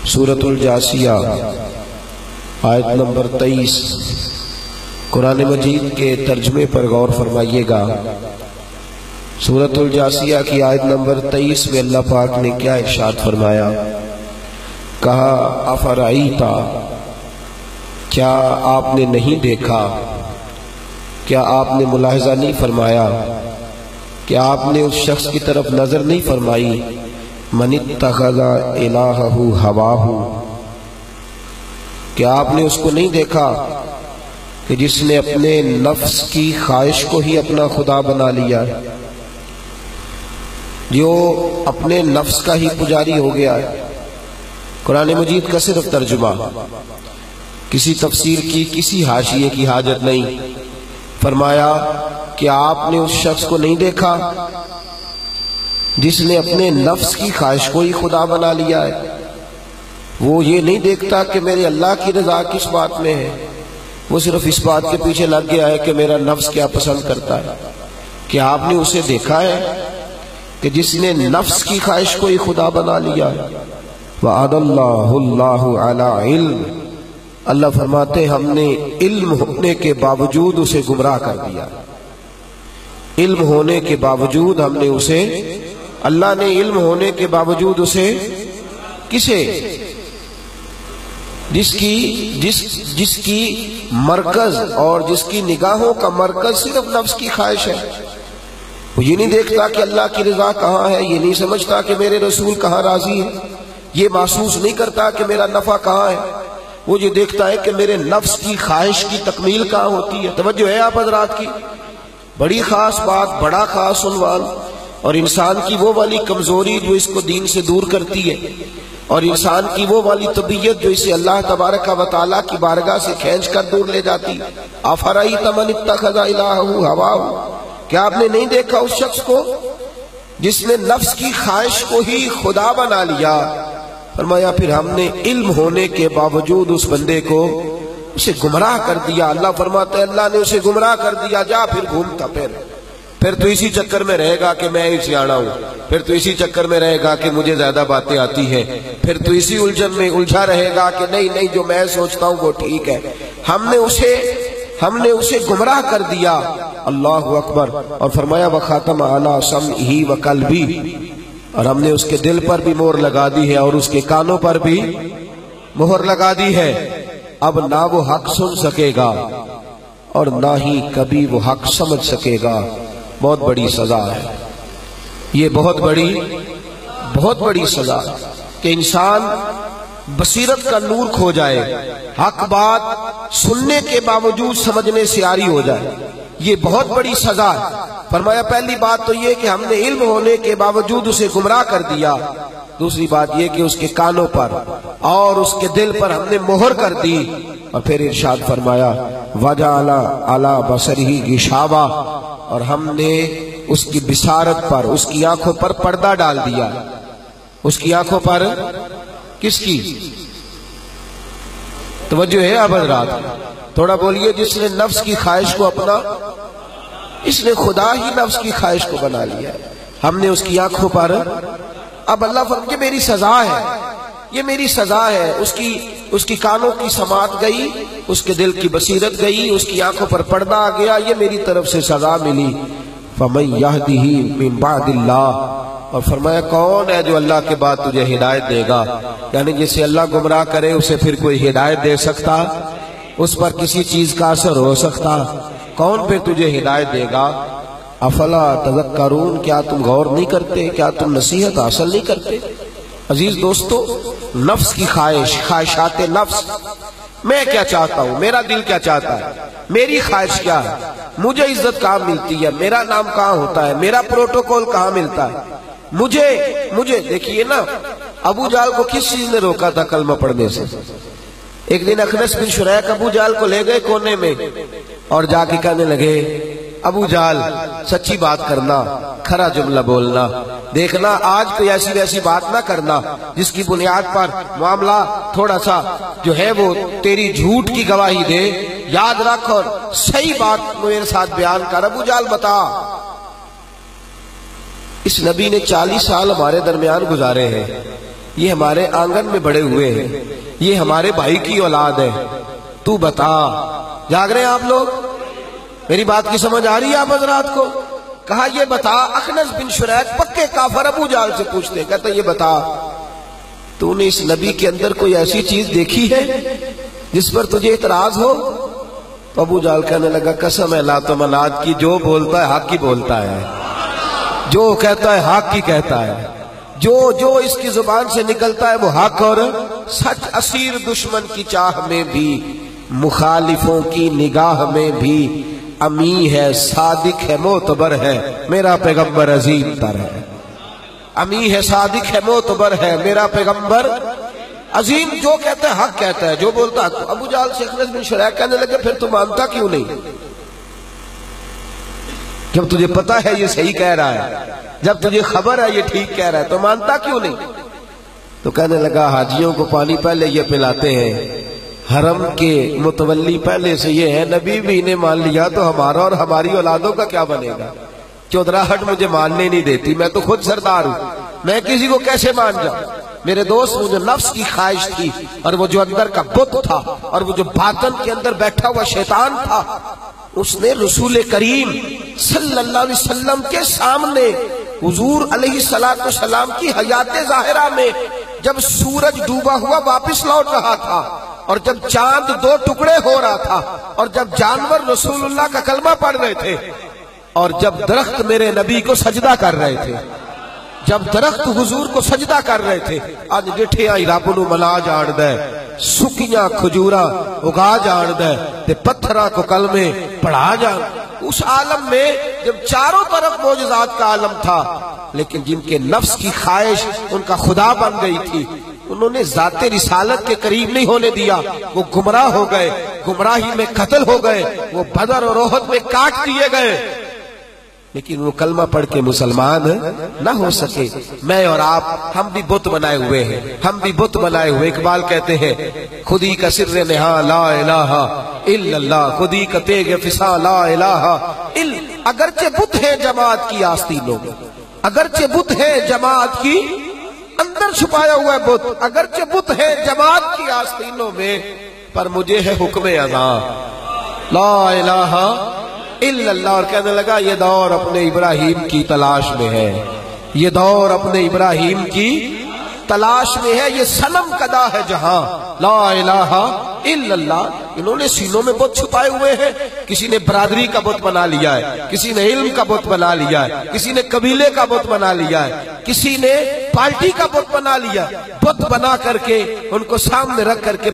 سورۃ الجاسیہ آیت نمبر 23 قرآن مجید کے ترجمے پر غور فرمائیے گا۔ سورۃ الجاسیہ کی آیت نمبر 23 میں اللہ پاک نے کیا ارشاد فرمایا؟ کہا افرائیتا، کیا آپ نے نہیں دیکھا، کیا آپ نے ملاحظہ نہیں فرمایا، کیا آپ نے اس شخص کی طرف نظر نہیں فرمائی؟ من اتخذ الہہ ہواہ، کیا آپ نے اس کو نہیں دیکھا کہ جس نے اپنے نفس کی خواہش کو ہی اپنا خدا بنا لیا، جو اپنے نفس کا ہی پجاری ہو گیا ہے۔ قرآن مجید کا صرف ترجمہ، کسی تفسیر کی کسی حاشیے کی حاجت نہیں۔ فرمایا کہ آپ نے اس شخص کو نہیں دیکھا جس نے اپنے نفس کی خواہش کو ہی خدا بنا لیا ہے۔ وہ یہ نہیں دیکھتا کہ میرے اللہ کی رضا کس بات میں ہے، وہ صرف اس بات کے پیچھے لگ گیا ہے کہ میرا نفس کیا پسند کرتا ہے۔ کیا آپ نے اسے دیکھا ہے کہ جس نے نفس کی خواہش کو ہی خدا بنا لیا ہے؟ وعد اللہ علی علم، اللہ فرماتے ہم نے علم ہونے کے باوجود اسے گمراہ کر دیا۔ علم ہونے کے باوجود ہم نے اسے، اللہ نے علم ہونے کے باوجود اسے کسے؟ جس کی مرکز اور جس کی نگاہوں کا مرکز صرف نفس کی خواہش ہے۔ وہ یہ نہیں دیکھتا کہ اللہ کی رضا کہاں ہے، یہ نہیں سمجھتا کہ میرے رسول کہاں راضی ہے، یہ محسوس نہیں کرتا کہ میرا نفع کہاں ہے۔ وہ یہ دیکھتا ہے کہ میرے نفس کی خواہش کی تکمیل کہاں ہوتی ہے۔ توجہ ہے آپ حضرات کی؟ بڑی خاص بات، بڑا خاص عنوان، اور انسان کی وہ والی کمزوری جو اس کو دین سے دور کرتی ہے، اور انسان کی وہ والی طبیعت جو اسے اللہ تبارک و تعالیٰ کی بارگاہ سے کھینچ کر دور لے جاتی۔ افرائیت من اتخذ الہہ ہواہ، کیا آپ نے نہیں دیکھا اس شخص کو جس نے نفس کی خواہش کو ہی خدا بنا لیا؟ فرمایا پھر ہم نے علم ہونے کے باوجود اس بندے کو اسے گمراہ کر دیا۔ اللہ فرماتا ہے اللہ نے اسے گمراہ کر دیا، جا پھر گھومتا پھر تو اسی چکر میں رہے گا کہ میں ہی سیاڑا ہوں، پھر تو اسی چکر میں رہے گا کہ مجھے زیادہ باتیں آتی ہیں، پھر تو اسی الجھن میں الجھا رہے گا کہ نہیں جو میں سوچتا ہوں وہ ٹھیک ہے۔ ہم نے اسے گمراہ کر دیا۔ اللہ اکبر۔ اور فرمایا وَخَاتَمَ عَلَىٰ سَمْعِهِ وَقَلْبِهِ، اور ہم نے اس کے دل پر بھی مہر لگا دی ہے اور اس کے کانوں پر بھی مہر لگا دی ہے۔ اب نہ وہ حق سن سکے گا اور نہ ہی کبھی وہ حق سمجھ سکے گا۔ بہت بڑی سزا ہے یہ، بہت بڑی سزا کہ انسان بصیرت کا نور کھو جائے، حق بات سننے کے باوجود سمجھنے سے عاری ہو جائے، یہ بہت بڑی سزا ہے۔ فرمایا پہلی بات تو یہ کہ ہم نے علم ہونے کے باوجود اسے گمراہ کر دیا، دوسری بات یہ کہ اس کے کانوں پر اور اس کے دل پر ہم نے مہر کر دی، اور پھر ارشاد فرمایا وَجَعَلَ عَلَىٰ بَصَرِهِ غِشَاوَةً، اور ہم نے اس کی بصارت پر، اس کی آنکھوں پر پردہ ڈال دیا۔ اس کی آنکھوں پر کس کی توجہ ہے اب حضرات؟ تھوڑا بولیے۔ جس نے نفس کی خواہش کو اپنا، اس نے خدا ہی نفس کی خواہش کو بنا لیا۔ ہم نے اس کی آنکھوں پر، اب اللہ فرماتا ہے میری سزا ہے، یہ میری سزا ہے۔ اس کی کانوں کی سماعت گئی، اس کے دل کی بصیرت گئی، اس کی آنکھوں پر پردہ آ گیا، یہ میری طرف سے سزا ملی۔ فَمَن يَهْدِهِ مِن بَعْدِ اللَّهِ، اور فرمایا کون ہے جو اللہ کے بعد تجھے ہدایت دے گا؟ یعنی جسے اللہ گمراہ کرے اسے پھر کوئی ہدایت دے سکتا؟ اس پر کسی چیز کا اثر ہو سکتا؟ کون پھر تجھے ہدایت دے گا؟ افلا تذکرون، کیا تم غور نہیں کرتے، کیا تم نصیحت حاصل نہیں کرتے؟ عزیز دوستو، نفس کی خواہشات نفس، میں کیا چاہتا ہوں، میرا دل کیا چاہتا ہے، میری خواہش کیا ہے، مجھے عزت کہاں ملتی ہے، میرا نام کہاں ہوتا ہے، میرا پروٹوکول کہاں ملتا ہے، مجھے دیکھیے نا، ابو جہل کو کس چیز نے روکا تھا کلمہ پڑھنے سے؟ ایک دن اخنس بن شریح ابو جہل کو لے گئے کونے میں اور جا کے کہنے لگے ابو جہل سچی بات کرنا، کھرا جملہ بولنا، دیکھنا آج کوئی ایسی ویسی بات نہ کرنا جس کی بنیاد پر معاملہ تھوڑا سا جو ہے وہ تیری جھوٹ کی گواہی دے، یاد رکھ اور صحیح بات میرے ساتھ بیان کر۔ ابو جہل بتا، اس نبی نے 40 سال ہمارے درمیان گزارے ہیں، یہ ہمارے آنگن میں بڑے ہوئے ہیں، یہ ہمارے بھائی کی اولاد ہے، تو بتا۔ جاگ رہے ہیں آپ لوگ؟ میری بات کی سمجھ آ رہی ہے آپ حضرات کو؟ کہا یہ بتا، اخنس بن شریک پکے کافر ابو جہل سے پوچھتے ہیں، کہتا یہ بتا تو نے اس نبی کے اندر کوئی ایسی چیز دیکھی ہے جس پر تجھے اعتراض ہو؟ تو ابو جہل کہنے لگا قسم ہے لات و منات کی، جو بولتا ہے حق کی بولتا ہے، جو کہتا ہے حق کی کہتا ہے، جو اس کی زبان سے نکلتا ہے وہ حق اور سچ۔ اسیر دشمن کی چاہ میں بھی، مخالفوں کی نگاہ میں بھی، امی ہے صادق ہے معتبر ہے، میرا پیغمبر عظیم تر ہے۔ امی ہے صادق ہے معتبر ہے، میرا پیغمبر عظیم، جو کہتا ہے حق کہتا ہے، جو بولتا ہے۔ ابو جہل سے اخنس بن شریک کہنے لگے پھر تو مانتا کیوں نہیں؟ جب تجھے پتا ہے یہ صحیح کہہ رہا ہے، جب تجھے خبر ہے یہ ٹھیک کہہ رہا ہے، تو مانتا کیوں نہیں؟ تو کہنے لگا حاجیوں کو پانی پہلے یہ پلاتے ہیں، حرم کے متولی پہلے سے یہ ہے، نبی بھی انہیں مان لیا تو ہمارا اور ہماری اولادوں کا کیا بنے گا؟ چودراہٹ مجھے ماننے نہیں دیتی، میں تو خود سردار ہوں، میں کسی کو کیسے مان جاؤں؟ میرے دوست، وہ جو نفس کی خواہش تھی اور وہ جو اندر کا بت تھا اور وہ جو باطن کے اندر بیٹھا ہوا شیطان تھا، اس نے رسول کریم صلی اللہ علیہ وسلم کے سامنے حضور علیہ السلام کی حیات ظاہرہ میں جب سورج ڈوبا ہوا واپس لوٹ رہا تھا، اور جب چاند دو ٹکڑے ہو رہا تھا، اور جب جانور رسول اللہ کا کلمہ پڑھ رہے تھے، اور جب درخت میرے نبی کو سجدہ کر رہے تھے، جب درخت حضور کو سجدہ کر رہے تھے، آج ڈٹھیاں ہی رب نو منا جان دے، سکیاں کھجوراں اگا جان دے، تے پتھراں کو کلمے پڑھا جان۔ اس عالم میں جب چاروں طرف معجزات کا عالم تھا، لیکن جن کے نفس کی خواہش ان کا خدا بن گئی تھی، انہوں نے ذات رسالت کے قریب نہیں ہونے دیا، وہ گمراہ ہو گئے، گمراہی میں قتل ہو گئے، وہ بدر اور احد میں کاٹ دیے گئے، لیکن وہ کلمہ پڑھ کے مسلمان نہ ہو سکے۔ میں اور آپ، ہم بھی بت بنائے ہوئے ہیں، ہم بھی بت بنائے ہوئے۔ اقبال کہتے ہیں خودی کا سر نہا لا الہ الا اللہ، خودی کا تیغ فسا لا الہ الا۔ اگرچہ بت ہے جماعت کی آستینوں میں، اگرچہ بت ہے جماعت کی اندر چھپایا ہوا ہے بت، اگرچہ بت ہے جماعت کی آستینوں میں، پر مجھے ہے حکم اذان لا الہ الا اللہ۔ اور کہنے لگا یہ دور اپنے ابراہیم کی تلاش میں ہے، یہ دور اپنے ابراہیم کی تلاش میں ہے، یہ صنم کدا ہے جہاں لا الہ الا اللہ۔ انہوں نے سینوں میں بت چھپائے ہوئے ہیں، کسی نے برادری کا بت بنا لیا ہے، کسی نے علم کا بت بنا لیا ہے، کسی نے قبیلے کا بت بنا لیا ہے، کسی نے پارٹی کا بت بنا لیا، بت بنا کر کے ان کو سامنے رکھ کر کے